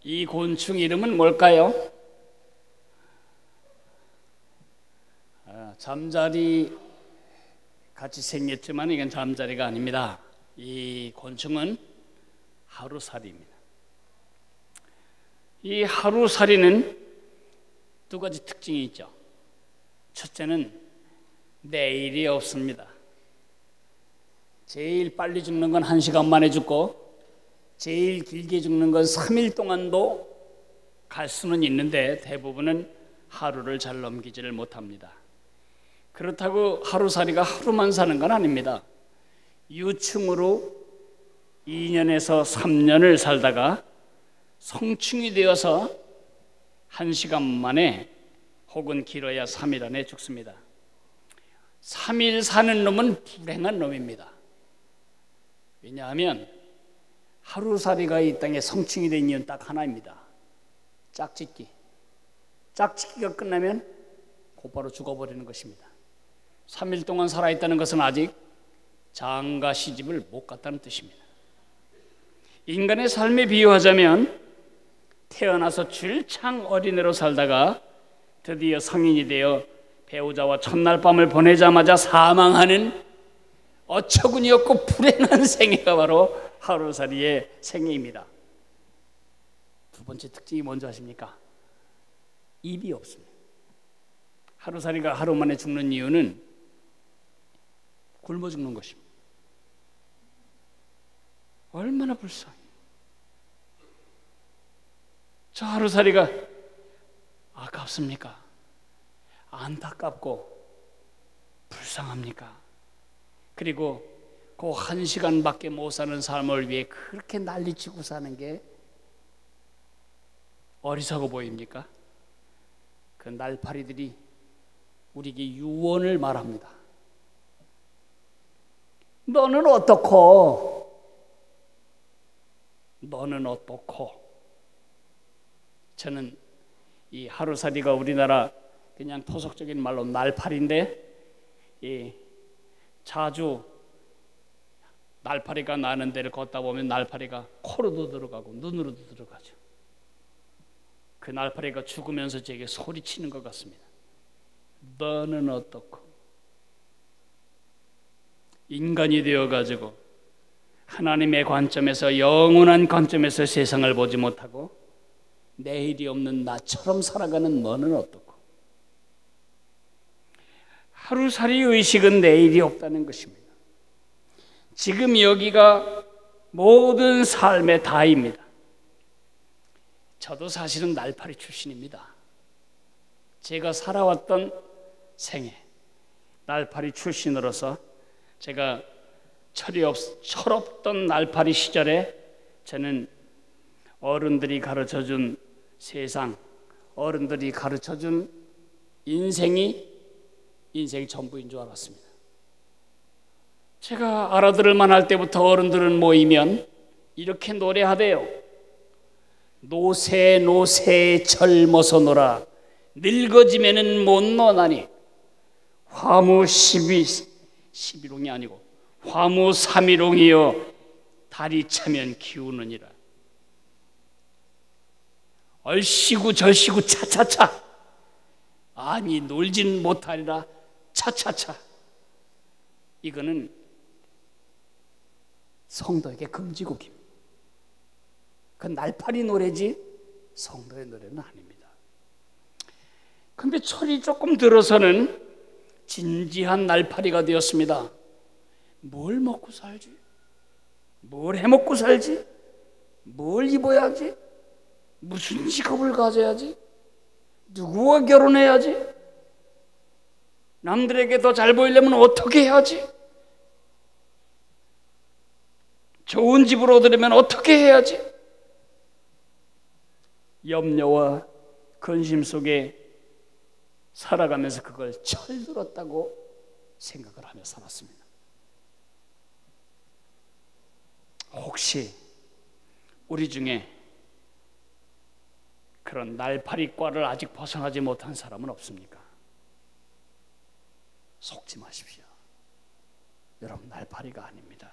이 곤충 이름은 뭘까요? 잠자리 같이 생겼지만 이건 잠자리가 아닙니다. 이 곤충은 하루살이입니다. 이 하루살이는 두 가지 특징이 있죠. 첫째는 내일이 없습니다. 제일 빨리 죽는 건 1시간 만에 죽고 제일 길게 죽는 건 3일 동안도 갈 수는 있는데 대부분은 하루를 잘 넘기지를 못합니다. 그렇다고 하루살이가 하루만 사는 건 아닙니다. 유충으로 2년에서 3년을 살다가 성충이 되어서 1시간 만에 혹은 길어야 3일 안에 죽습니다. 3일 사는 놈은 불행한 놈입니다. 왜냐하면 하루살이가 이 땅에 성충이 된 이유는 딱 하나입니다. 짝짓기. 짝짓기가 끝나면 곧바로 죽어버리는 것입니다. 3일 동안 살아있다는 것은 아직 장가 시집을 못 갔다는 뜻입니다. 인간의 삶에 비유하자면 태어나서 줄창 어린애로 살다가 드디어 성인이 되어 배우자와 첫날 밤을 보내자마자 사망하는 어처구니 없고 불행한 생애가 바로 하루살이의 생애입니다. 두 번째 특징이 뭔지 아십니까? 입이 없습니다. 하루살이가 하루 만에 죽는 이유는 굶어 죽는 것입니다. 얼마나 불쌍해요. 저 하루살이가 아깝습니까? 안타깝고 불쌍합니까? 그리고 그 1시간밖에 못 사는 삶을 위해 그렇게 난리치고 사는 게 어리석어 보입니까? 그 날파리들이 우리에게 유언을 말합니다. 너는 어떻고? 너는 어떻고? 저는 이 하루살이가 우리나라 그냥 토속적인 말로 날파리인데, 자주 날파리가 나는 데를 걷다 보면 날파리가 코로도 들어가고 눈으로도 들어가죠. 그 날파리가 죽으면서 제게 소리치는 것 같습니다. 너는 어떻고? 인간이 되어가지고 하나님의 관점에서, 영원한 관점에서 세상을 보지 못하고 내일이 없는 나처럼 살아가는 너는 어떻고? 하루살이 의식은 내일이 없다는 것입니다. 지금 여기가 모든 삶의 다입니다. 저도 사실은 날파리 출신입니다. 제가 살아왔던 생애, 날파리 출신으로서 제가 철없던 날파리 시절에 저는 어른들이 가르쳐준 세상, 어른들이 가르쳐준 인생이 전부인 줄 알았습니다. 제가 알아들을 만할 때부터 어른들은 모이면 이렇게 노래하대요. 노새 노새 젊어서 놀아 늙어지면은 못 노나니 화무 11홍이 아니고 화무 3일홍이여 다리 차면 기우느니라. 얼씨구 절씨구 차차차, 아니 놀진 못하리라 차차차. 이거는 성도에게 금지곡입니다. 그 날파리 노래지 성도의 노래는 아닙니다. 그런데 철이 조금 들어서는 진지한 날파리가 되었습니다. 뭘 먹고 살지? 뭘 해먹고 살지? 뭘 입어야지? 무슨 직업을 가져야지? 누구와 결혼해야지? 남들에게 더 잘 보이려면 어떻게 해야지? 좋은 집으로 얻으려면 어떻게 해야지? 염려와 근심 속에 살아가면서 그걸 철들었다고 생각을 하며 살았습니다. 혹시 우리 중에 그런 날파리과를 아직 벗어나지 못한 사람은 없습니까? 속지 마십시오. 여러분, 날파리가 아닙니다.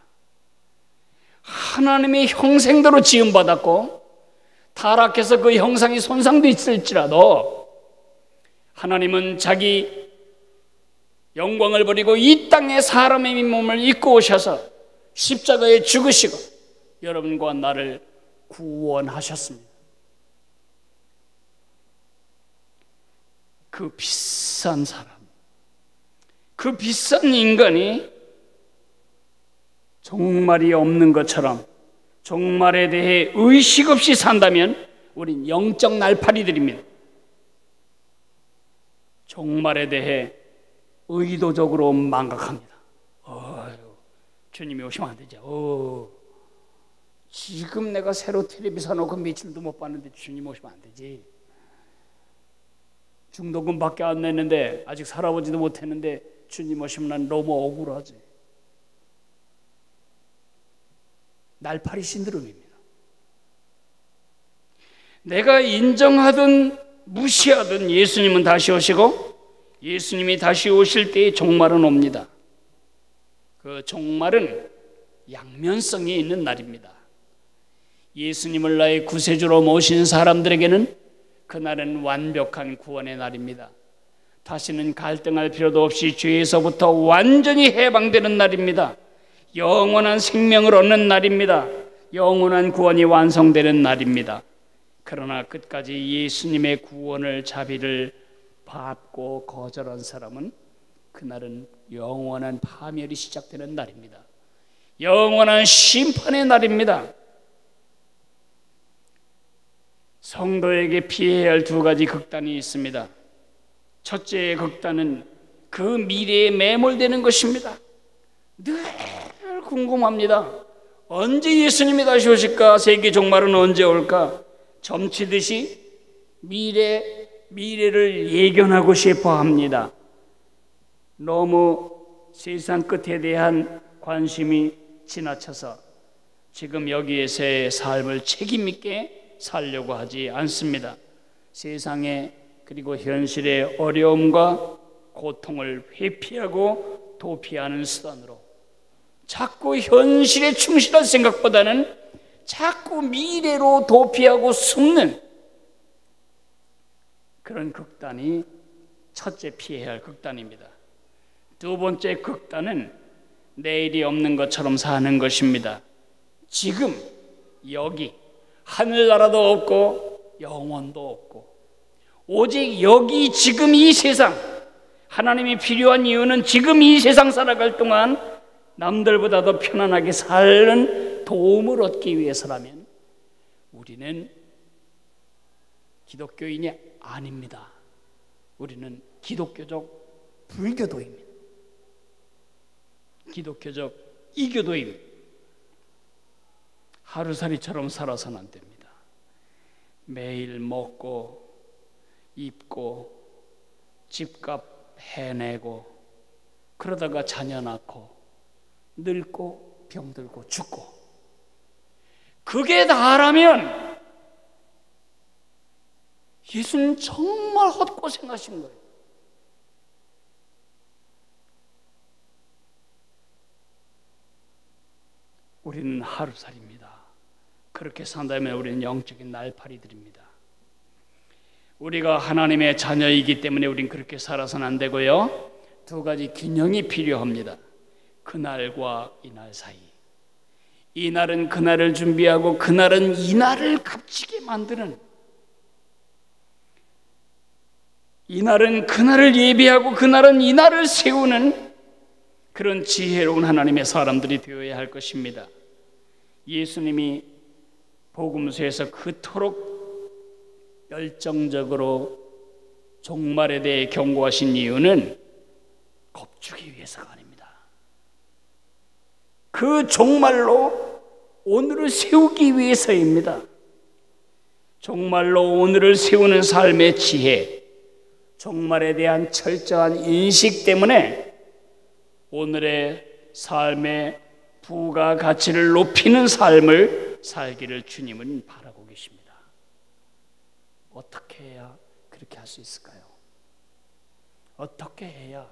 하나님의 형생대로 지음받았고 타락해서 그 형상이 손상돼 있을지라도 하나님은 자기 영광을 버리고 이 땅에 사람의 몸을 입고 오셔서 십자가에 죽으시고 여러분과 나를 구원하셨습니다. 그 비싼 사람, 그 비싼 인간이 종말이 없는 것처럼 종말에 대해 의식 없이 산다면 우린 영적 날파리들입니다. 종말에 대해 의도적으로 망각합니다. 주님이 오시면 안 되죠. 지금 내가 새로 텔레비 사놓고 며칠도 못 봤는데 주님 오시면 안 되지. 중도금밖에 안 냈는데 아직 살아보지도 못했는데 주님 오시면 난 너무 억울하지. 날파리 신드롬입니다. 내가 인정하든 무시하든 예수님은 다시 오시고 예수님이 다시 오실 때의 종말은 옵니다. 그 종말은 양면성이 있는 날입니다. 예수님을 나의 구세주로 모신 사람들에게는 그날은 완벽한 구원의 날입니다. 다시는 갈등할 필요도 없이 죄에서부터 완전히 해방되는 날입니다. 영원한 생명을 얻는 날입니다. 영원한 구원이 완성되는 날입니다. 그러나 끝까지 예수님의 구원을 자비를 받고 거절한 사람은 그날은 영원한 파멸이 시작되는 날입니다. 영원한 심판의 날입니다. 성도에게 피해야 할 두 가지 극단이 있습니다. 첫째의 극단은 그 미래에 매몰되는 것입니다. 늘 궁금합니다. 언제 예수님이 다시 오실까? 세계 종말은 언제 올까? 점치듯이 미래를 예견하고 싶어 합니다. 너무 세상 끝에 대한 관심이 지나쳐서 지금 여기에서의 삶을 책임 있게 살려고 하지 않습니다. 세상의 그리고 현실의 어려움과 고통을 회피하고 도피하는 수단으로 자꾸 현실에 충실할 생각보다는 자꾸 미래로 도피하고 숨는 그런 극단이 첫째 피해야 할 극단입니다. 두 번째 극단은 내일이 없는 것처럼 사는 것입니다. 지금 여기 하늘나라도 없고 영원도 없고 오직 여기 지금 이 세상, 하나님이 필요한 이유는 지금 이 세상 살아갈 동안 남들보다 더 편안하게 사는 도움을 얻기 위해서라면 우리는 기독교인이 아닙니다. 우리는 기독교적 불교도입니다. 기독교적 이교도입니다. 하루살이처럼 살아서는 안 됩니다. 매일 먹고 입고 집값 해내고 그러다가 자녀 낳고 늙고 병들고 죽고 그게 다라면 예수님 정말 헛고생하신 거예요. 우리는 하루살이입니다. 그렇게 산다면 우리는 영적인 날파리들입니다. 우리가 하나님의 자녀이기 때문에 우리는 그렇게 살아서는 안 되고요. 두 가지 균형이 필요합니다. 그날과 이날 사이. 이날은 그날을 준비하고 그날은 이날을 값지게 만드는, 이날은 그날을 예비하고 그날은 이날을 세우는 그런 지혜로운 하나님의 사람들이 되어야 할 것입니다. 예수님이 복음서에서 그토록 열정적으로 종말에 대해 경고하신 이유는 겁주기 위해서가 아닙니다. 그 종말로 오늘을 세우기 위해서입니다. 종말로 오늘을 세우는 삶의 지혜, 종말에 대한 철저한 인식 때문에 오늘의 삶의 부가 가치를 높이는 삶을 살기를 주님은 바라고 계십니다. 어떻게 해야 그렇게 할 수 있을까요? 어떻게 해야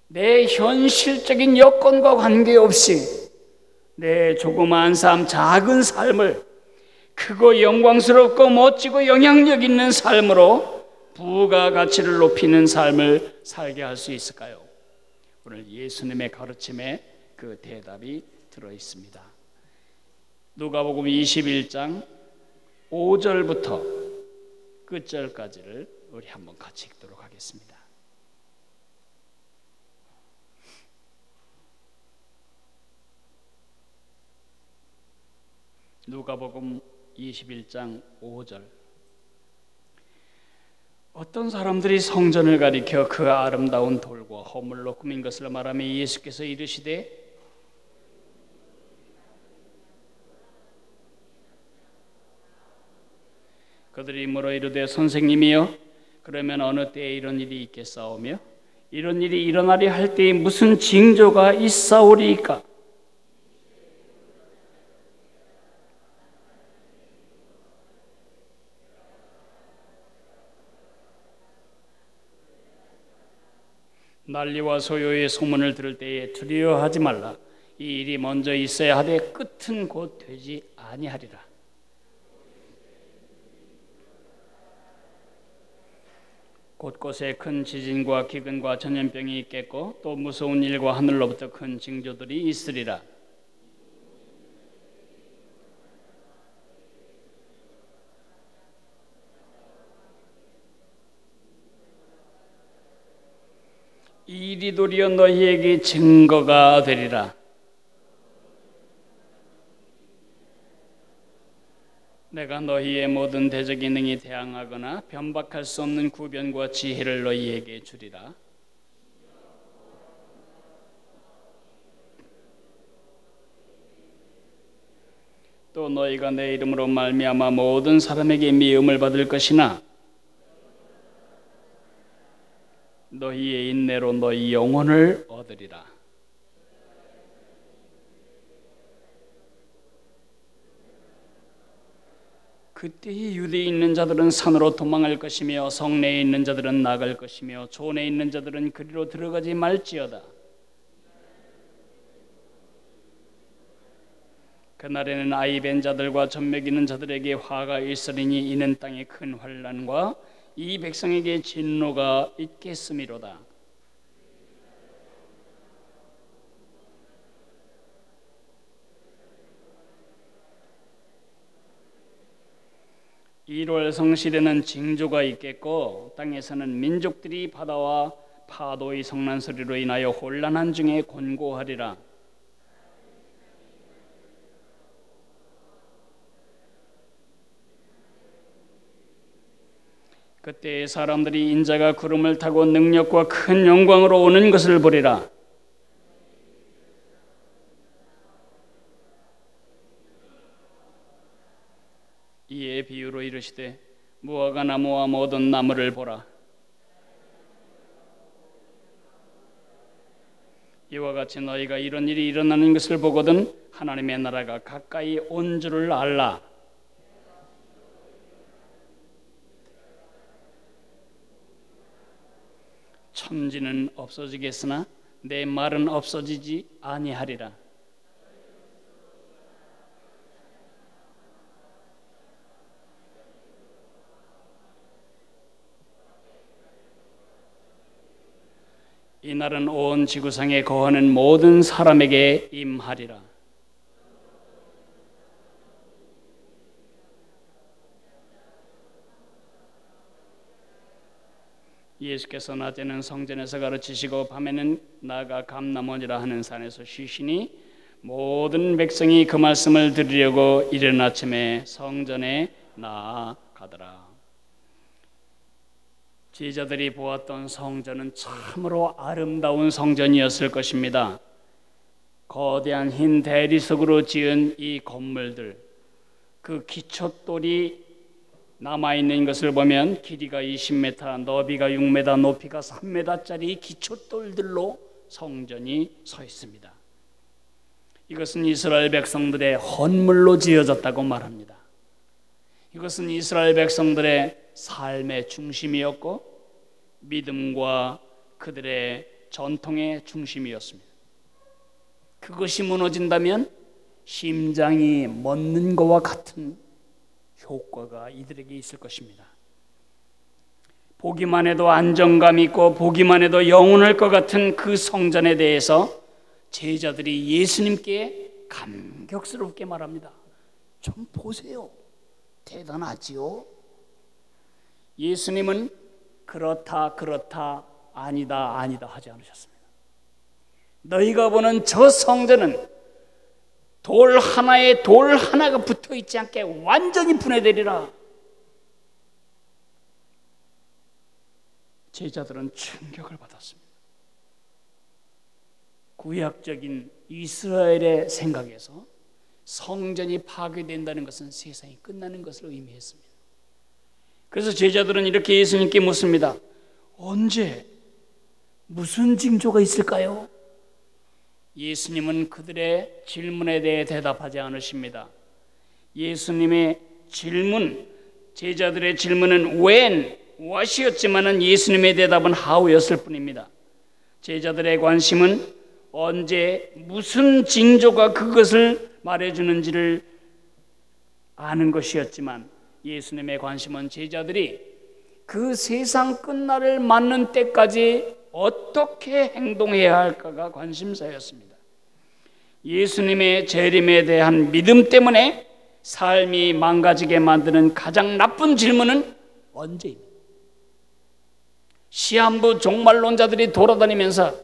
내 현실적인 여건과 관계없이 내 조그마한 삶, 작은 삶을 크고 영광스럽고 멋지고 영향력 있는 삶으로 부가 가치를 높이는 삶을 살게 할 수 있을까요? 오늘 예수님의 가르침에 그 대답이 들어 있습니다. 누가복음 21장 5절부터 끝절까지를 우리 한번 같이 읽도록 하겠습니다. 누가복음 21장 5절. 어떤 사람들이 성전을 가리켜 그 아름다운 돌과 허물로 꾸민 것을 말하며 예수께서 이르시되 그들이 물어 이르되 선생님이여 그러면 어느 때에 이런 일이 있겠사오며 이런 일이 일어나리 할 때에 무슨 징조가 있사오리이까? 난리와 소요의 소문을 들을 때에 두려워하지 말라. 이 일이 먼저 있어야 하되 끝은 곧 되지 아니하리라. 곳곳에 큰 지진과 기근과 전염병이 있겠고 또 무서운 일과 하늘로부터 큰 징조들이 있으리라. 이 일이 도리어 너희에게 증거가 되리라. 내가 너희의 모든 대적 기능이 대항하거나 변박할 수 없는 구변과 지혜를 너희에게 주리라. 또 너희가 내 이름으로 말미암아 모든 사람에게 미움을 받을 것이나 너희의 인내로 너희 영혼을 얻으리라. 그때에 유대에 있는 자들은 산으로 도망할 것이며 성내에 있는 자들은 나갈 것이며 촌에 있는 자들은 그리로 들어가지 말지어다. 그날에는 아이 벤 자들과 젖 먹이는 자들에게 화가 있으리니 이는 땅에 큰 환난과 이 백성에게 진노가 있겠음이로다. 일월 성실에는 징조가 있겠고 땅에서는 민족들이 바다와 파도의 성난 소리로 인하여 혼란한 중에 곤고하리라. 그때 사람들이 인자가 구름을 타고 능력과 큰 영광으로 오는 것을 보리라. 이에 비유로 이르시되 무화과 나무와 모든 나무를 보라. 이와 같이 너희가 이런 일이 일어나는 것을 보거든 하나님의 나라가 가까이 온 줄을 알라. 천지는 없어지겠으나 내 말은 없어지지 아니하리라. 이날은 온 지구상에 거하는 모든 사람에게 임하리라. 예수께서 낮에는 성전에서 가르치시고 밤에는 나가 감람원이라 하는 산에서 쉬시니 모든 백성이 그 말씀을 들으려고 이른 아침에 성전에 나아가더라. 제자들이 보았던 성전은 참으로 아름다운 성전이었을 것입니다. 거대한 흰 대리석으로 지은 이 건물들, 그 기초돌이 남아있는 것을 보면 길이가 20m, 너비가 6m, 높이가 3m짜리 기초돌들로 성전이 서 있습니다. 이것은 이스라엘 백성들의 헌물로 지어졌다고 말합니다. 이것은 이스라엘 백성들의 삶의 중심이었고 믿음과 그들의 전통의 중심이었습니다. 그것이 무너진다면 심장이 멎는 것과 같은 효과가 이들에게 있을 것입니다. 보기만 해도 안정감 있고 보기만 해도 영원할 것 같은 그 성전에 대해서 제자들이 예수님께 감격스럽게 말합니다. 좀 보세요. 대단하지요? 예수님은 그렇다 그렇다 아니다 아니다 하지 않으셨습니다. 너희가 보는 저 성전은 돌 하나에 돌 하나가 붙어 있지 않게 완전히 분해되리라. 제자들은 충격을 받았습니다. 구약적인 이스라엘의 생각에서 성전이 파괴된다는 것은 세상이 끝나는 것을 의미했습니다. 그래서 제자들은 이렇게 예수님께 묻습니다. 언제? 무슨 징조가 있을까요? 예수님은 그들의 질문에 대해 대답하지 않으십니다. 예수님의 질문, 제자들의 질문은 when, what이었지만은 예수님의 대답은 how였을 뿐입니다. 제자들의 관심은 언제, 무슨 징조가 그것을 말해주는지를 아는 것이었지만 예수님의 관심은 제자들이 그 세상 끝날을 맞는 때까지 어떻게 행동해야 할까가 관심사였습니다. 예수님의 재림에 대한 믿음 때문에 삶이 망가지게 만드는 가장 나쁜 질문은 언제입니까? 시한부 종말론자들이 돌아다니면서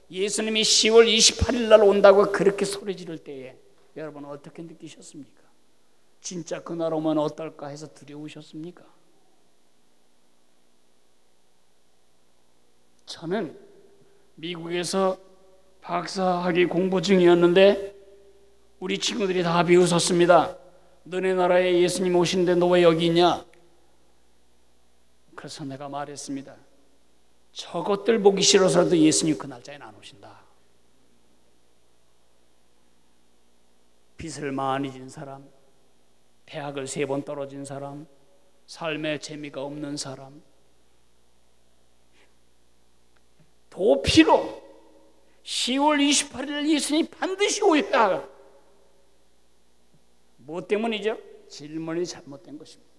예수님이 10월 28일 날 온다고 그렇게 소리 지를 때에 여러분 어떻게 느끼셨습니까? 진짜 그날 오면 어떨까 해서 두려우셨습니까? 저는 미국에서 박사학위 공부 중이었는데 우리 친구들이 다 비웃었습니다. 너네 나라에 예수님 오시는데 너 왜 여기 있냐? 그래서 내가 말했습니다. 저것들 보기 싫어서라도 예수님 그 날짜에는 안 오신다. 빚을 많이 진 사람, 대학을 3번 떨어진 사람, 삶에 재미가 없는 사람, 도피로 10월 28일 예수님이 반드시 오셔야. 뭐 때문이죠? 질문이 잘못된 것입니다.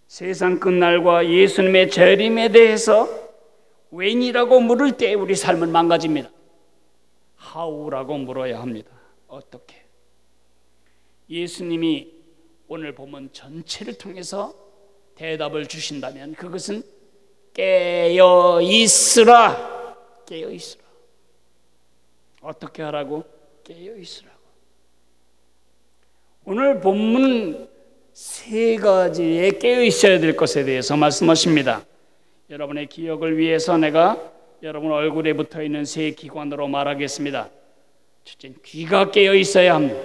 세상 끝날과 예수님의 재림에 대해서 when이라고 물을 때 우리 삶은 망가집니다. how라고 물어야 합니다. 어떻게? 예수님이 오늘 본문 전체를 통해서 대답을 주신다면 그것은 깨어 있으라. 깨어 있으라. 어떻게 하라고? 깨어 있으라고. 오늘 본문은 3가지의 깨어 있어야 될 것에 대해서 말씀하십니다. 여러분의 기억을 위해서 내가 여러분 얼굴에 붙어 있는 3기관으로 말하겠습니다. 첫째는 귀가 깨어 있어야 합니다.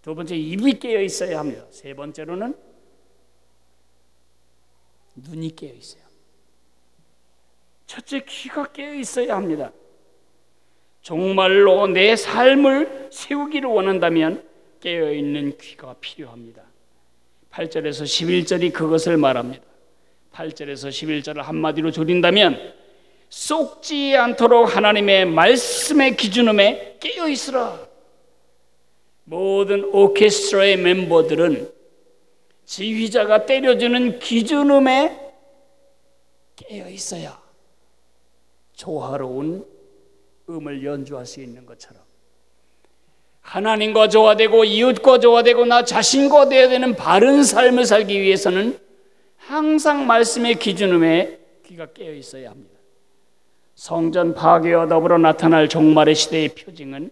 2번째 입이 깨어 있어야 합니다. 3번째로는 눈이 깨어 있어요. 첫째, 귀가 깨어 있어야 합니다. 정말로 내 삶을 세우기를 원한다면 깨어있는 귀가 필요합니다. 8절에서 11절이 그것을 말합니다. 8절에서 11절을 한마디로 줄인다면 쏙지 않도록 하나님의 말씀의 기준음에 깨어 있으라. 모든 오케스트라의 멤버들은 지휘자가 때려주는 기준음에 깨어 있어야 조화로운 음을 연주할 수 있는 것처럼 하나님과 조화되고 이웃과 조화되고 나 자신과 되어야 되는 바른 삶을 살기 위해서는 항상 말씀의 기준음에 귀가 깨어 있어야 합니다. 성전 파괴와 더불어 나타날 종말의 시대의 표징은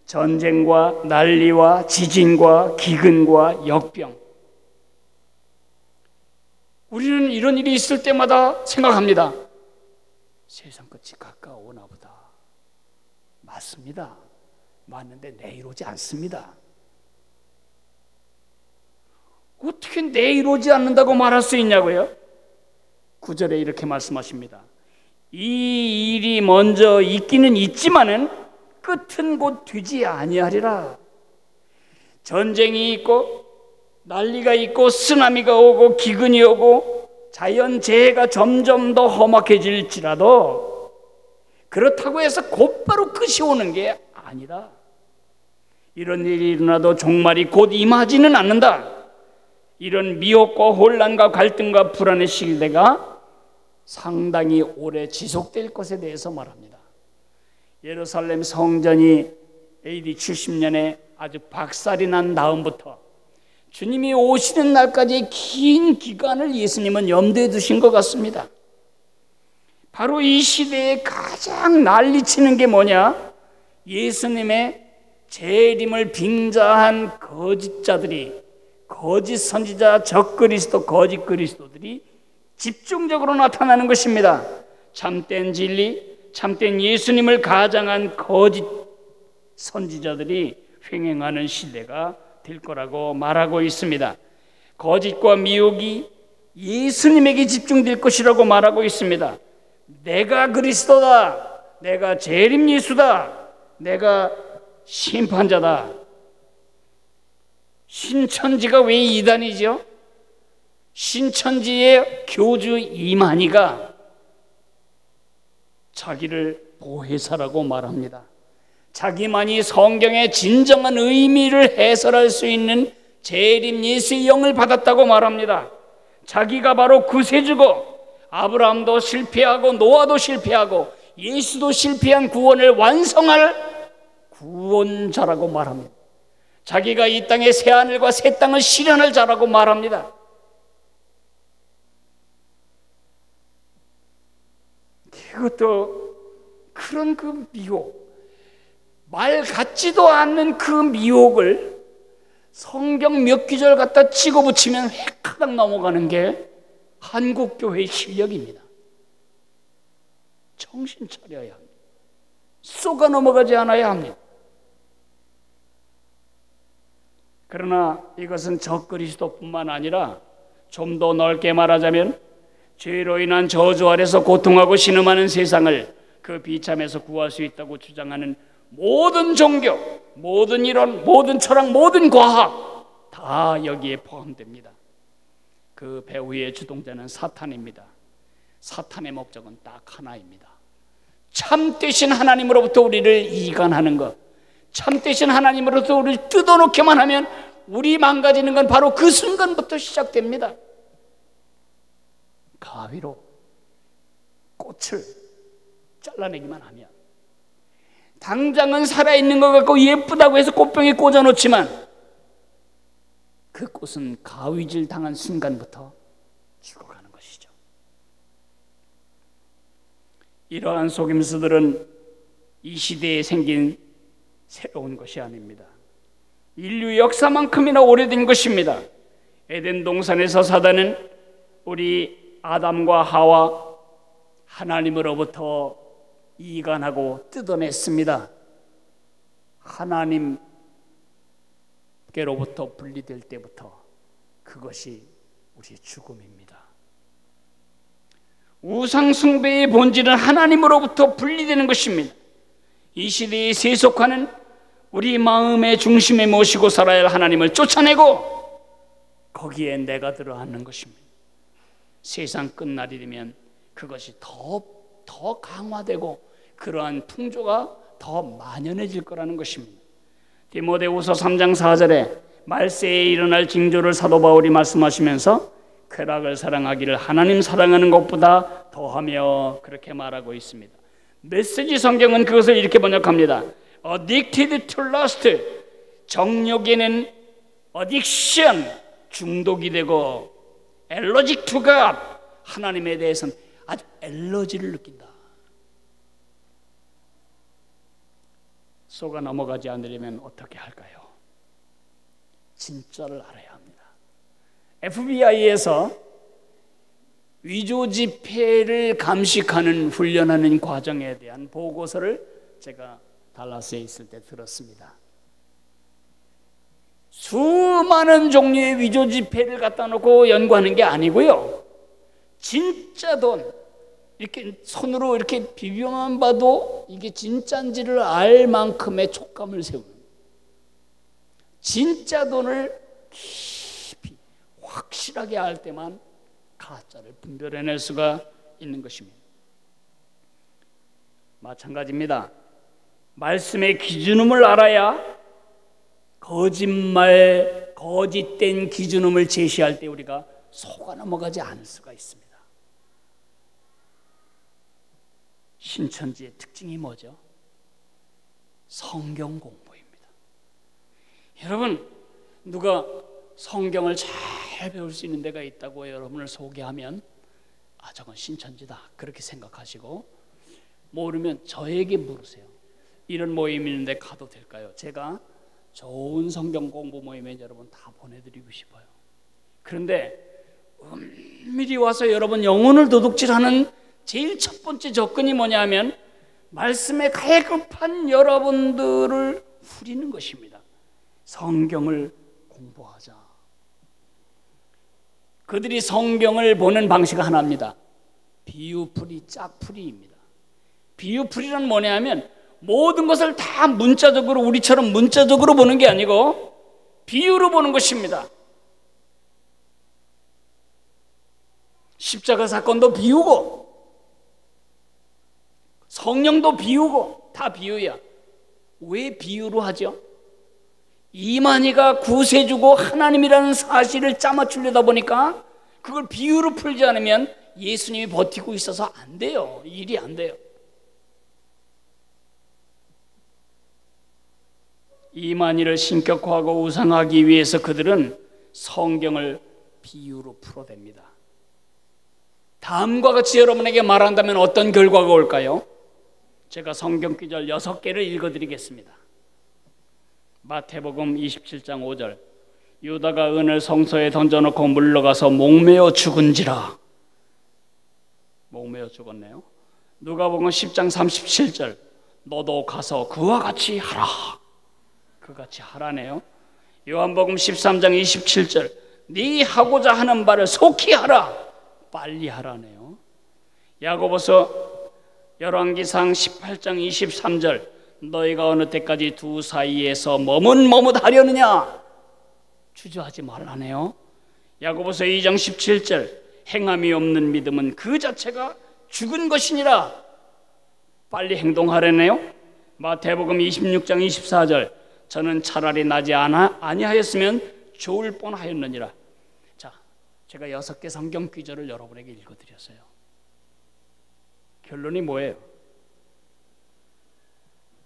전쟁과 난리와 지진과 기근과 역병. 우리는 이런 일이 있을 때마다 생각합니다. 세상 끝이 가까워오나 보다. 맞습니다. 맞는데 내일 오지 않습니다. 어떻게 내일 오지 않는다고 말할 수 있냐고요? 9절에 이렇게 말씀하십니다. 이 일이 먼저 있기는 있지만은 끝은 곧 되지 아니하리라. 전쟁이 있고 난리가 있고 쓰나미가 오고 기근이 오고 자연재해가 점점 더 험악해질지라도 그렇다고 해서 곧바로 끝이 오는 게 아니다. 이런 일이 일어나도 종말이 곧 임하지는 않는다. 이런 미혹과 혼란과 갈등과 불안의 시대가 상당히 오래 지속될 것에 대해서 말합니다. 예루살렘 성전이 AD 70년에 아주 박살이 난 다음부터 주님이 오시는 날까지 긴 기간을 예수님은 염두에 두신 것 같습니다. 바로 이 시대에 가장 난리치는 게 뭐냐? 예수님의 재림을 빙자한 거짓자들이, 거짓 선지자, 적그리스도, 거짓 그리스도들이 집중적으로 나타나는 것입니다. 참된 진리, 참된 예수님을 가장한 거짓 선지자들이 횡행하는 시대가 될 거라고 말하고 있습니다. 거짓과 미혹이 예수님에게 집중될 것이라고 말하고 있습니다. 내가 그리스도다, 내가 재림 예수다, 내가 심판자다. 신천지가 왜 이단이죠? 신천지의 교주 이만희가 자기를 보혜사라고 말합니다. 자기만이 성경의 진정한 의미를 해설할 수 있는 재림 예수의 영을 받았다고 말합니다. 자기가 바로 구세주고 아브라함도 실패하고 노아도 실패하고 예수도 실패한 구원을 완성할 구원자라고 말합니다. 자기가 이 땅에 새 하늘과 새 땅을 실현할 자라고 말합니다. 그것도 그런 그 미혹, 말 같지도 않는 그 미혹을 성경 몇 구절 갖다 찍어 붙이면 획하당 넘어가는 게 한국교회의 실력입니다. 정신 차려야 합니다. 쏘가 넘어가지 않아야 합니다. 그러나 이것은 적그리스도뿐만 아니라 좀 더 넓게 말하자면 죄로 인한 저주 아래서 고통하고 신음하는 세상을 그 비참에서 구할 수 있다고 주장하는 모든 종교, 모든 이론, 모든 철학, 모든 과학 다 여기에 포함됩니다. 그 배후의 주동자는 사탄입니다. 사탄의 목적은 딱 하나입니다. 참되신 하나님으로부터 우리를 이간하는 것, 참되신 하나님으로부터 우리를 뜯어놓기만 하면 우리 망가지는 건 바로 그 순간부터 시작됩니다. 가위로 꽃을 잘라내기만 하면 당장은 살아있는 것 같고 예쁘다고 해서 꽃병에 꽂아놓지만 그 꽃은 가위질 당한 순간부터 죽어가는 것이죠. 이러한 속임수들은 이 시대에 생긴 새로운 것이 아닙니다. 인류 역사만큼이나 오래된 것입니다. 에덴 동산에서 사단은 우리 아담과 하와 하나님으로부터 이간하고 뜯어냈습니다. 하나님께로부터 분리될 때부터 그것이 우리의 죽음입니다. 우상 숭배의 본질은 하나님으로부터 분리되는 것입니다. 이 시대에 세속화는 우리 마음의 중심에 모시고 살아야 할 하나님을 쫓아내고 거기에 내가 들어앉는 것입니다. 세상 끝날이 되면 그것이 더 강화되고 그러한 풍조가 더 만연해질 거라는 것입니다. 디모데후서 3장 4절에 말세에 일어날 징조를 사도 바울이 말씀하시면서 쾌락을 사랑하기를 하나님 사랑하는 것보다 더하며 그렇게 말하고 있습니다. 메시지 성경은 그것을 이렇게 번역합니다. Addicted to lust, 정욕에는 addiction, 중독이 되고 allergic to God, 하나님에 대해서는 아주 엘러지를 느낀다. 속아 넘어가지 않으려면 어떻게 할까요? 진짜를 알아야 합니다. FBI에서 위조 지폐를 감식하는 훈련하는 과정에 대한 보고서를 제가 달라스에 있을 때 들었습니다. 수많은 종류의 위조 지폐를 갖다 놓고 연구하는 게 아니고요, 진짜 돈 이렇게 손으로 이렇게 비벼만 봐도 이게 진짜인지를 알 만큼의 촉감을 세우는, 진짜 돈을 깊이 확실하게 알 때만 가짜를 분별해낼 수가 있는 것입니다. 마찬가지입니다. 말씀의 기준음을 알아야 거짓말 거짓된 기준음을 제시할 때 우리가 속아 넘어가지 않을 수가 있습니다. 신천지의 특징이 뭐죠? 성경 공부입니다. 여러분, 누가 성경을 잘 배울 수 있는 데가 있다고 여러분을 소개하면 저건 신천지다 그렇게 생각하시고, 모르면 저에게 물으세요. 이런 모임이 있는데 가도 될까요? 제가 좋은 성경 공부 모임에 여러분 다 보내드리고 싶어요. 그런데 은밀히 와서 여러분 영혼을 도둑질하는 제일 첫 번째 접근이 뭐냐면 말씀에 갈급한 여러분들을 후리는 것입니다. 성경을 공부하자. 그들이 성경을 보는 방식 하나입니다. 비유풀이, 짝풀이입니다. 비유풀이란 뭐냐면 모든 것을 다 문자적으로, 우리처럼 문자적으로 보는 게 아니고 비유로 보는 것입니다. 십자가 사건도 비유고 성령도 비유고 다 비유야. 왜 비유로 하죠? 이만희가 구세주고 하나님이라는 사실을 짜맞추려다 보니까 그걸 비유로 풀지 않으면 예수님이 버티고 있어서 안 돼요. 일이 안 돼요. 이만희를 신격화하고 우상하기 위해서 그들은 성경을 비유로 풀어댑니다. 다음과 같이 여러분에게 말한다면 어떤 결과가 올까요? 제가 성경 구절 6개를 읽어드리겠습니다. 마태복음 27장 5절, 유다가 은을 성소에 던져놓고 물러가서 목매어 죽은지라. 목매어 죽었네요. 누가복음 10장 37절, 너도 가서 그와 같이 하라. 그같이 하라네요. 요한복음 13장 27절, 네 하고자 하는 바를 속히 하라. 빨리 하라네요. 야고보서 열왕기상 18장 23절, 너희가 어느 때까지 두 사이에서 머뭇머뭇하려느냐. 주저하지 말라네요. 야고보서 2장 17절, 행함이 없는 믿음은 그 자체가 죽은 것이니라. 빨리 행동하라네요. 마태복음 26장 24절, 저는 차라리 나지 아니하였으면 좋을 뻔하였느니라. 자, 제가 6개 성경 구절을 여러분에게 읽어드렸어요. 결론이 뭐예요?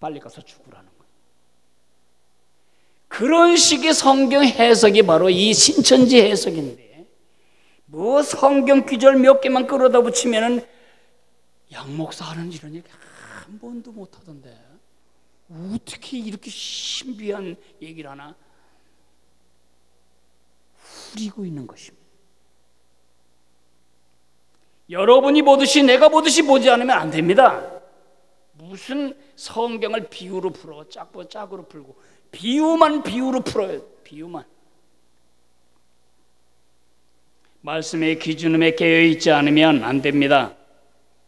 빨리 가서 죽으라는 거예요. 그런 식의 성경 해석이 바로 이 신천지 해석인데, 뭐 성경 구절 몇 개만 끌어다 붙이면은 양 목사 하는 이런 얘기 한 번도 못 하던데 어떻게 이렇게 신비한 얘기를 하나? 후리고 있는 것입니다. 여러분이 보듯이 내가 보듯이 보지 않으면 안 됩니다. 무슨 성경을 비유로 풀어, 짝으로 풀고, 비유만 비유로 풀어요. 비유만. 말씀의 기준음에 깨어있지 않으면 안 됩니다.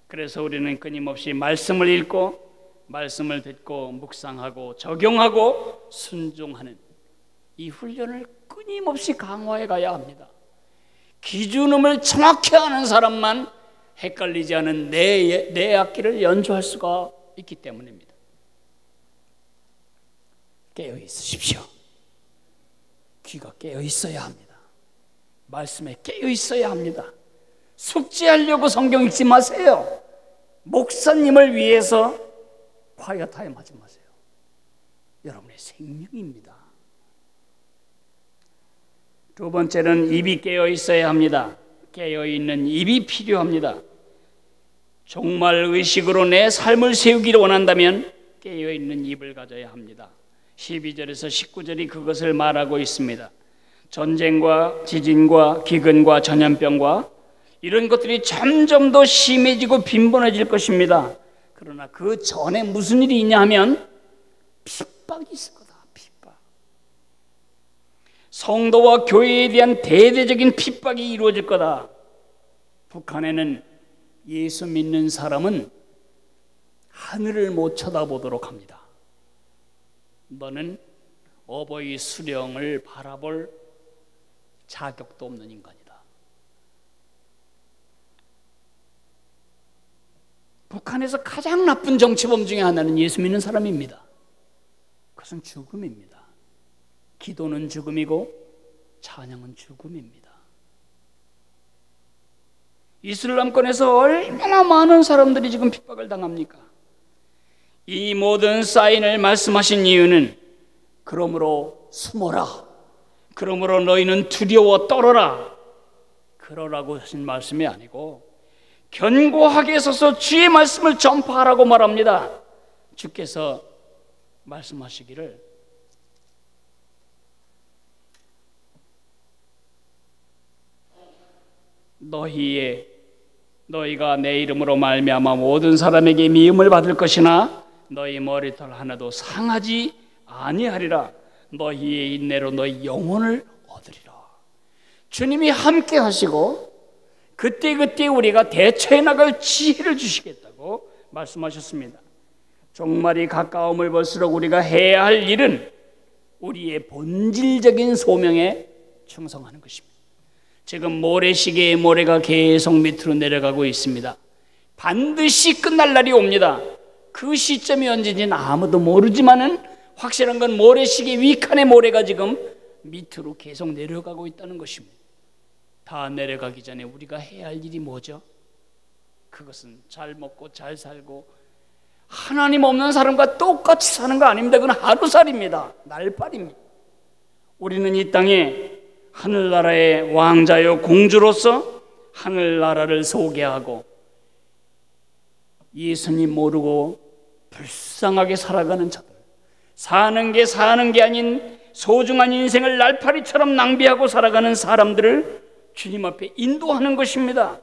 그래서 우리는 끊임없이 말씀을 읽고 말씀을 듣고 묵상하고 적용하고 순종하는 이 훈련을 끊임없이 강화해 가야 합니다. 기준음을 정확히 아는 사람만 헷갈리지 않은 내 악기를 연주할 수가 있기 때문입니다. 깨어 있으십시오. 귀가 깨어 있어야 합니다. 말씀에 깨어 있어야 합니다. 숙제하려고 성경 읽지 마세요. 목사님을 위해서 콰이어 타임 하지 마세요. 여러분의 생명입니다. 두 번째는 입이 깨어 있어야 합니다. 깨어 있는 입이 필요합니다. 정말 의식으로 내 삶을 세우기를 원한다면 깨어 있는 입을 가져야 합니다. 12절에서 19절이 그것을 말하고 있습니다. 전쟁과 지진과 기근과 전염병과 이런 것들이 점점 더 심해지고 빈번해질 것입니다. 그러나 그 전에 무슨 일이 있냐 하면 핍박이 있을 거다. 핍박. 성도와 교회에 대한 대대적인 핍박이 이루어질 거다. 북한에는 예수 믿는 사람은 하늘을 못 쳐다보도록 합니다. 너는 어버이 수령을 바라볼 자격도 없는 인간이다. 북한에서 가장 나쁜 정치범 중에 하나는 예수 믿는 사람입니다. 그것은 죽음입니다. 기도는 죽음이고 찬양은 죽음입니다. 이슬람권에서 얼마나 많은 사람들이 지금 핍박을 당합니까? 이 모든 사인을 말씀하신 이유는 그러므로 숨어라, 그러므로 너희는 두려워 떨어라, 그러라고 하신 말씀이 아니고 견고하게 서서 주의 말씀을 전파하라고 말합니다. 주께서 말씀하시기를 너희가 내 이름으로 말미암아 모든 사람에게 미움을 받을 것이나 너희 머리털 하나도 상하지 아니하리라. 너희의 인내로 너희 영혼을 얻으리라. 주님이 함께 하시고 그때그때 우리가 대처해 나갈 지혜를 주시겠다고 말씀하셨습니다. 종말이 가까움을 볼수록 우리가 해야 할 일은 우리의 본질적인 소명에 충성하는 것입니다. 지금 모래시계의 모래가 계속 밑으로 내려가고 있습니다. 반드시 끝날 날이 옵니다. 그 시점이 언제인지는 아무도 모르지만은 확실한 건 모래시계 위칸의 모래가 지금 밑으로 계속 내려가고 있다는 것입니다. 다 내려가기 전에 우리가 해야 할 일이 뭐죠? 그것은 잘 먹고 잘 살고 하나님 없는 사람과 똑같이 사는 거 아닙니다. 그건 하루살입니다. 날파리입니다. 우리는 이 땅에 하늘나라의 왕자요 공주로서 하늘나라를 소개하고 예수님 모르고 불쌍하게 살아가는 자들, 사는 게 아닌 소중한 인생을 날파리처럼 낭비하고 살아가는 사람들을 주님 앞에 인도하는 것입니다.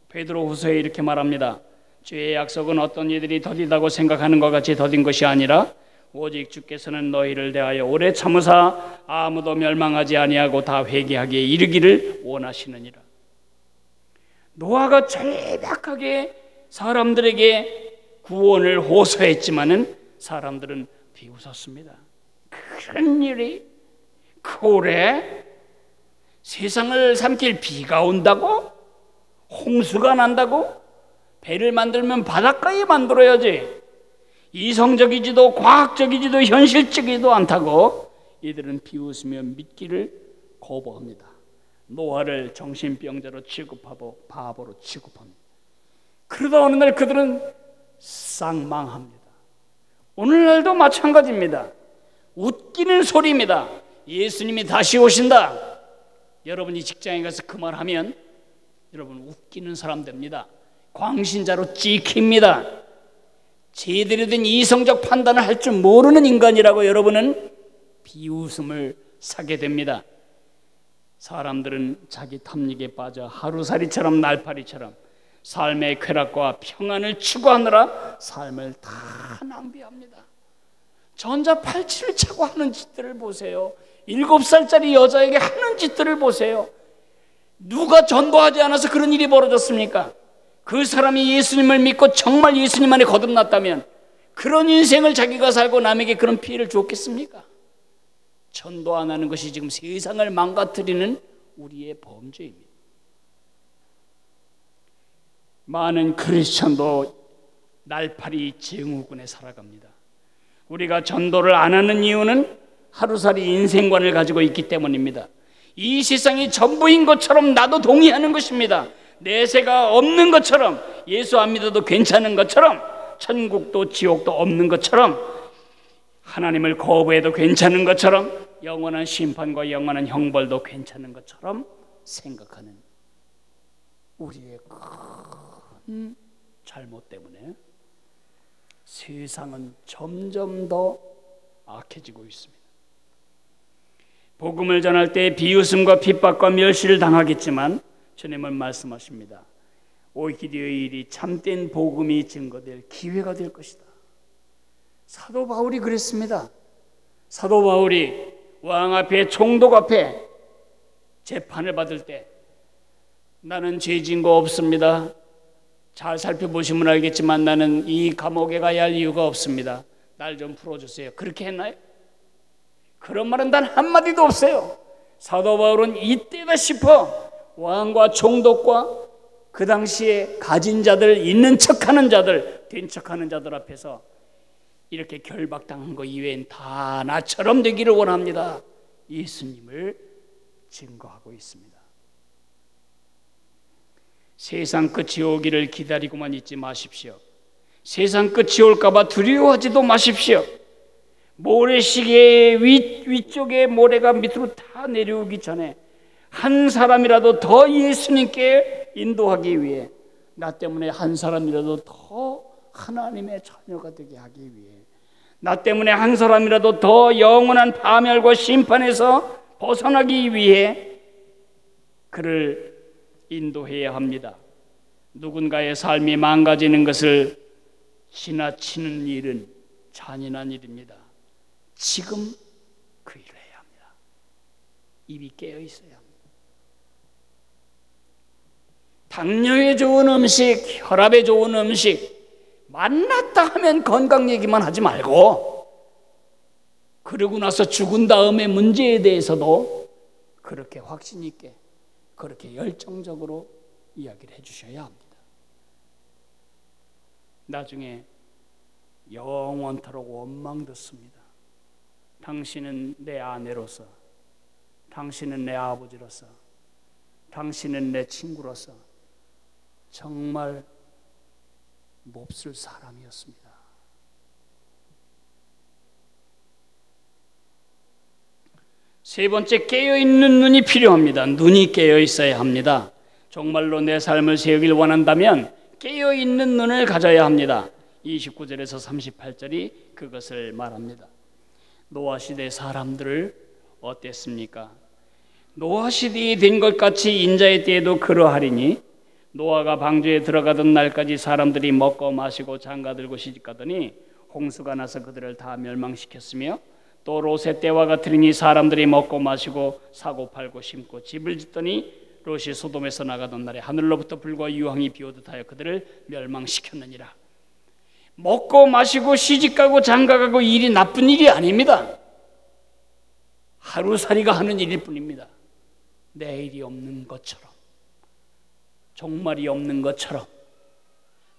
베드로후서에 이렇게 말합니다. 주의 약속은 어떤 이들이 더디다고 생각하는 것 같이 더딘 것이 아니라 오직 주께서는 너희를 대하여 오래 참으사 아무도 멸망하지 아니하고 다 회개하기에 이르기를 원하시느니라. 노아가 절박하게 사람들에게 구원을 호소했지만은 사람들은 비웃었습니다. 그런 일이 고래 세상을 삼킬 비가 온다고? 홍수가 난다고? 배를 만들면 바닷가에 만들어야지. 이성적이지도 과학적이지도 현실적이지도 않다고 이들은 비웃으며 믿기를 거부합니다. 노아를 정신병자로 취급하고 바보로 취급합니다. 그러다 어느 날 그들은 쌍망합니다. 오늘날도 마찬가지입니다. 웃기는 소리입니다. 예수님이 다시 오신다. 여러분이 직장에 가서 그 말하면 여러분 웃기는 사람 됩니다. 광신자로 찍힙니다. 제대로 된 이성적 판단을 할 줄 모르는 인간이라고 여러분은 비웃음을 사게 됩니다. 사람들은 자기 탐닉에 빠져 하루살이처럼 날파리처럼 삶의 쾌락과 평안을 추구하느라 삶을 다 낭비합니다. 전자팔찌를 차고 하는 짓들을 보세요. 7살짜리 여자에게 하는 짓들을 보세요. 누가 전도하지 않아서 그런 일이 벌어졌습니까? 그 사람이 예수님을 믿고 정말 예수님 안에 거듭났다면 그런 인생을 자기가 살고 남에게 그런 피해를 줬겠습니까? 전도 안 하는 것이 지금 세상을 망가뜨리는 우리의 범죄입니다. 많은 크리스천도 날파리 증후군에 살아갑니다. 우리가 전도를 안 하는 이유는 하루살이 인생관을 가지고 있기 때문입니다. 이 세상이 전부인 것처럼 나도 동의하는 것입니다. 내세가 없는 것처럼, 예수 안 믿어도 괜찮은 것처럼, 천국도 지옥도 없는 것처럼, 하나님을 거부해도 괜찮은 것처럼, 영원한 심판과 영원한 형벌도 괜찮은 것처럼 생각하는 우리의 큰 잘못 때문에 세상은 점점 더 악해지고 있습니다. 복음을 전할 때 비웃음과 핍박과 멸시를 당하겠지만 주님은 말씀하십니다. 오히려 이 일이 참된 복음이 증거될 기회가 될 것이다. 사도 바울이 그랬습니다. 사도 바울이 왕 앞에, 총독 앞에 재판을 받을 때 나는 죄 지은 거 없습니다. 잘 살펴보시면 알겠지만 나는 이 감옥에 가야 할 이유가 없습니다. 날 좀 풀어주세요. 그렇게 했나요? 그런 말은 단 한마디도 없어요. 사도 바울은 이때다 싶어 왕과 총독과 그 당시에 가진 자들, 있는 척하는 자들, 된 척하는 자들 앞에서 이렇게 결박당한 거 이외엔 다 나처럼 되기를 원합니다. 예수님을 증거하고 있습니다. 세상 끝이 오기를 기다리고만 있지 마십시오. 세상 끝이 올까봐 두려워하지도 마십시오. 모래시계 위쪽에 모래가 밑으로 다 내려오기 전에 한 사람이라도 더 예수님께 인도하기 위해, 나 때문에 한 사람이라도 더 하나님의 자녀가 되게 하기 위해, 나 때문에 한 사람이라도 더 영원한 파멸과 심판에서 벗어나기 위해 그를 인도해야 합니다. 누군가의 삶이 망가지는 것을 지나치는 일은 잔인한 일입니다. 지금 그 일을 해야 합니다. 입이 깨어 있어야 합니다. 당뇨에 좋은 음식, 혈압에 좋은 음식 만났다 하면 건강 얘기만 하지 말고, 그러고 나서 죽은 다음에 문제에 대해서도 그렇게 확신 있게, 그렇게 열정적으로 이야기를 해주셔야 합니다. 나중에 영원토록 원망 듣습니다. 당신은 내 아내로서, 당신은 내 아버지로서, 당신은 내 친구로서 정말 몹쓸 사람이었습니다. 세 번째, 깨어있는 눈이 필요합니다. 눈이 깨어 있어야 합니다. 정말로 내 삶을 세우길 원한다면 깨어있는 눈을 가져야 합니다. 29절에서 38절이 그것을 말합니다. 노아 시대 사람들을 어땠습니까? 노아 시대에 된 것 같이 인자의 때에도 그러하리니, 노아가 방주에 들어가던 날까지 사람들이 먹고 마시고 장가들고 시집가더니 홍수가 나서 그들을 다 멸망시켰으며, 또 롯의 때와 같으니 사람들이 먹고 마시고 사고 팔고 심고 집을 짓더니 롯이 소돔에서 나가던 날에 하늘로부터 불과 유황이 비오듯 하여 그들을 멸망시켰느니라. 먹고 마시고 시집가고 장가가고 일이 나쁜 일이 아닙니다. 하루살이가 하는 일일 뿐입니다. 내일이 없는 것처럼, 종말이 없는 것처럼,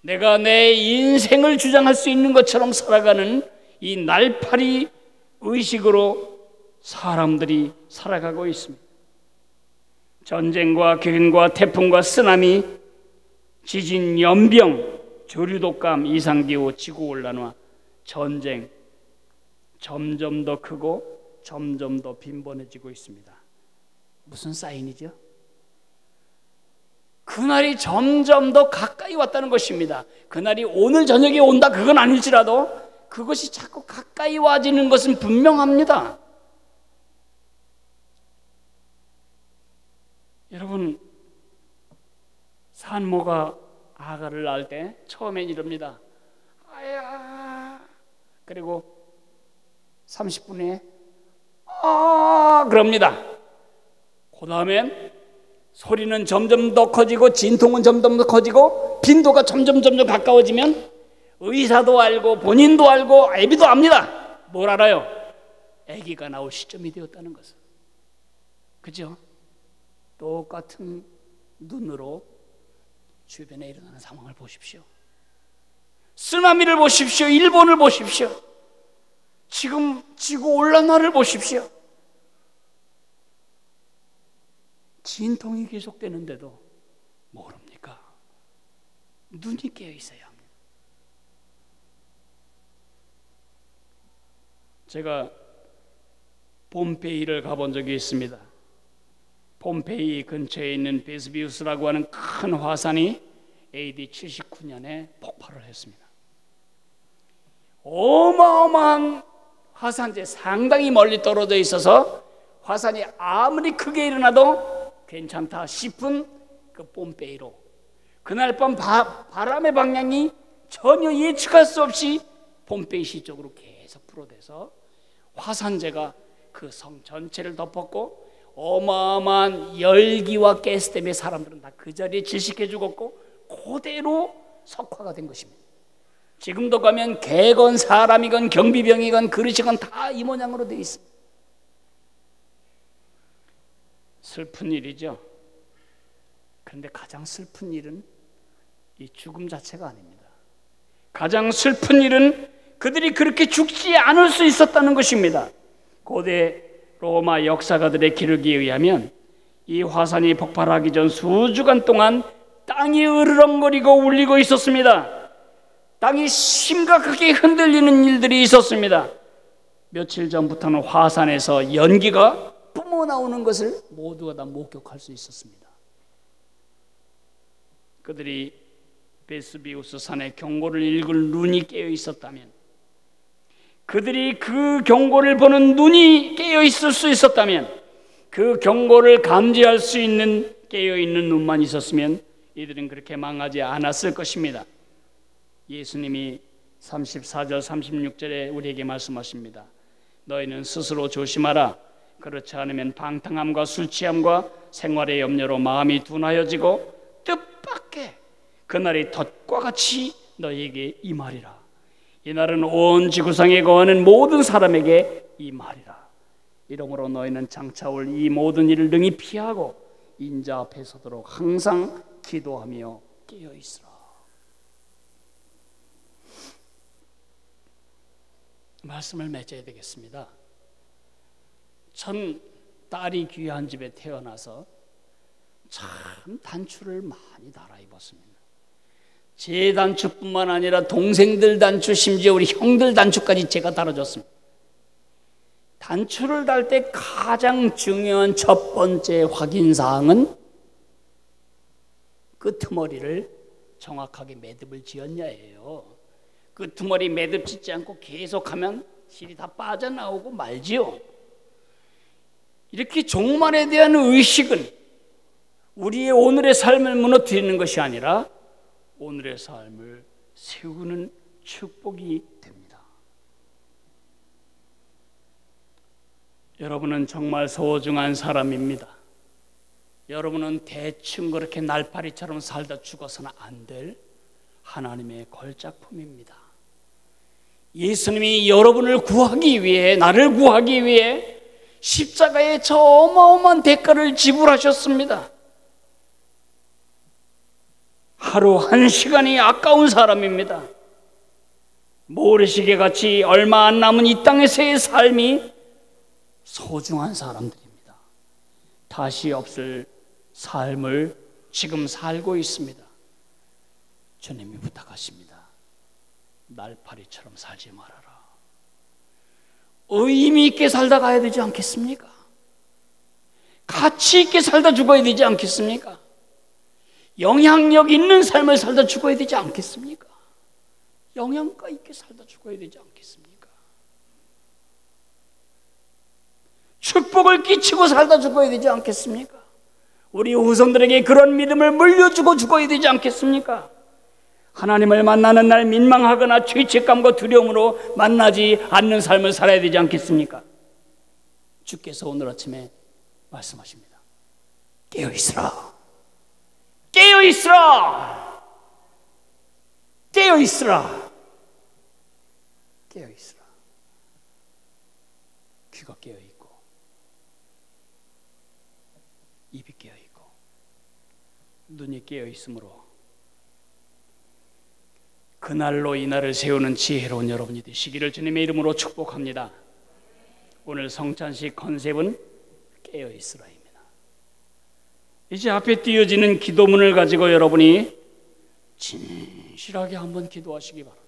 내가 내 인생을 주장할 수 있는 것처럼 살아가는 이 날파리 의식으로 사람들이 살아가고 있습니다. 전쟁과 균과 태풍과 쓰나미, 지진, 연병, 조류독감, 이상기후, 지구온난화, 전쟁 점점 더 크고 점점 더 빈번해지고 있습니다. 무슨 사인이죠? 그날이 점점 더 가까이 왔다는 것입니다. 그날이 오늘 저녁에 온다 그건 아닐지라도 그것이 자꾸 가까이 와지는 것은 분명합니다. 여러분, 산모가 아가를 낳을 때 처음엔 이럽니다. 아야. 그리고 30분 후에 그럽니다. 그 다음엔 소리는 점점 더 커지고 진통은 점점 더 커지고 빈도가 점점 가까워지면 의사도 알고 본인도 알고 애비도 압니다. 뭘 알아요? 아기가 나올 시점이 되었다는 것을. 그죠? 똑같은 눈으로 주변에 일어나는 상황을 보십시오. 쓰나미를 보십시오. 일본을 보십시오. 지금 지구온난화를 보십시오. 진통이 계속되는데도 모릅니까? 눈이 깨어 있어야 합니다. 제가 폼페이를 가본 적이 있습니다. 폼페이 근처에 있는 베스비우스라고 하는 큰 화산이 AD 79년에 폭발을 했습니다. 어마어마한 화산재, 상당히 멀리 떨어져 있어서 화산이 아무리 크게 일어나도 괜찮다 싶은 그 폼페이로 그날 밤 바람의 방향이 전혀 예측할 수 없이 폼페이시 쪽으로 계속 불어대서 화산재가 그 성 전체를 덮었고 어마어마한 열기와 가스 때문에 사람들은 다 그 자리에 질식해 죽었고 그대로 석화가 된 것입니다. 지금도 가면 개건 사람이건 경비병이건 그릇이건 다 이 모양으로 되어 있습니다. 슬픈 일이죠. 그런데 가장 슬픈 일은 이 죽음 자체가 아닙니다. 가장 슬픈 일은 그들이 그렇게 죽지 않을 수 있었다는 것입니다. 고대 로마 역사가들의 기록에 의하면 이 화산이 폭발하기 전 수주간 동안 땅이 으르렁거리고 울리고 있었습니다. 땅이 심각하게 흔들리는 일들이 있었습니다. 며칠 전부터는 화산에서 연기가 뿜어 나오는 것을 모두가 다 목격할 수 있었습니다. 그들이 베스비우스 산의 경고를 읽을 눈이 깨어 있었다면, 그들이 그 경고를 보는 눈이 깨어 있을 수 있었다면, 그 경고를 감지할 수 있는 깨어 있는 눈만 있었으면 이들은 그렇게 망하지 않았을 것입니다. 예수님이 34절 36절에 우리에게 말씀하십니다. 너희는 스스로 조심하라. 그렇지 않으면 방탕함과 술 취함과 생활의 염려로 마음이 둔하여지고 뜻밖의 그날이 덫과 같이 너희에게 임하리라. 이날은 온 지구상에 거하는 모든 사람에게 임하리라. 이러므로 너희는 장차 올 이 모든 일을 능히 피하고 인자 앞에 서도록 항상 기도하며 깨어 있으라. 말씀을 맺어야 되겠습니다. 전 딸이 귀한 집에 태어나서 참 단추를 많이 달아 입었습니다. 제 단추뿐만 아니라 동생들 단추, 심지어 우리 형들 단추까지 제가 달아줬습니다. 단추를 달 때 가장 중요한 첫 번째 확인사항은 끄트머리를 정확하게 매듭을 지었냐예요. 끄트머리 매듭 짓지 않고 계속하면 실이 다 빠져나오고 말지요. 이렇게 종말에 대한 의식은 우리의 오늘의 삶을 무너뜨리는 것이 아니라 오늘의 삶을 세우는 축복이 됩니다. 여러분은 정말 소중한 사람입니다. 여러분은 대충 그렇게 날파리처럼 살다 죽어서는 안 될 하나님의 걸작품입니다. 예수님이 여러분을 구하기 위해, 나를 구하기 위해 십자가에 저 어마어마한 대가를 지불하셨습니다. 하루 한 시간이 아까운 사람입니다. 모래시계같이 얼마 안 남은 이 땅에서의 삶이 소중한 사람들입니다. 다시 없을 삶을 지금 살고 있습니다. 주님이 부탁하십니다. 날파리처럼 살지 말아라. 의미 있게 살다 가야 되지 않겠습니까? 가치 있게 살다 죽어야 되지 않겠습니까? 영향력 있는 삶을 살다 죽어야 되지 않겠습니까? 영양가 있게 살다 죽어야 되지 않겠습니까? 축복을 끼치고 살다 죽어야 되지 않겠습니까? 우리 후손들에게 그런 믿음을 물려주고 죽어야 되지 않겠습니까? 하나님을 만나는 날 민망하거나 죄책감과 두려움으로 만나지 않는 삶을 살아야 되지 않겠습니까? 주께서 오늘 아침에 말씀하십니다. 깨어있으라. 깨어있으라. 깨어있으라. 깨어있으라. 귀가 깨어있고 입이 깨어있고 눈이 깨어있으므로 그날로 이날을 세우는 지혜로운 여러분이 되시기를 주님의 이름으로 축복합니다. 오늘 성찬식 컨셉은 깨어있으라입니다. 이제 앞에 띄어지는 기도문을 가지고 여러분이 진실하게 한번 기도하시기 바랍니다.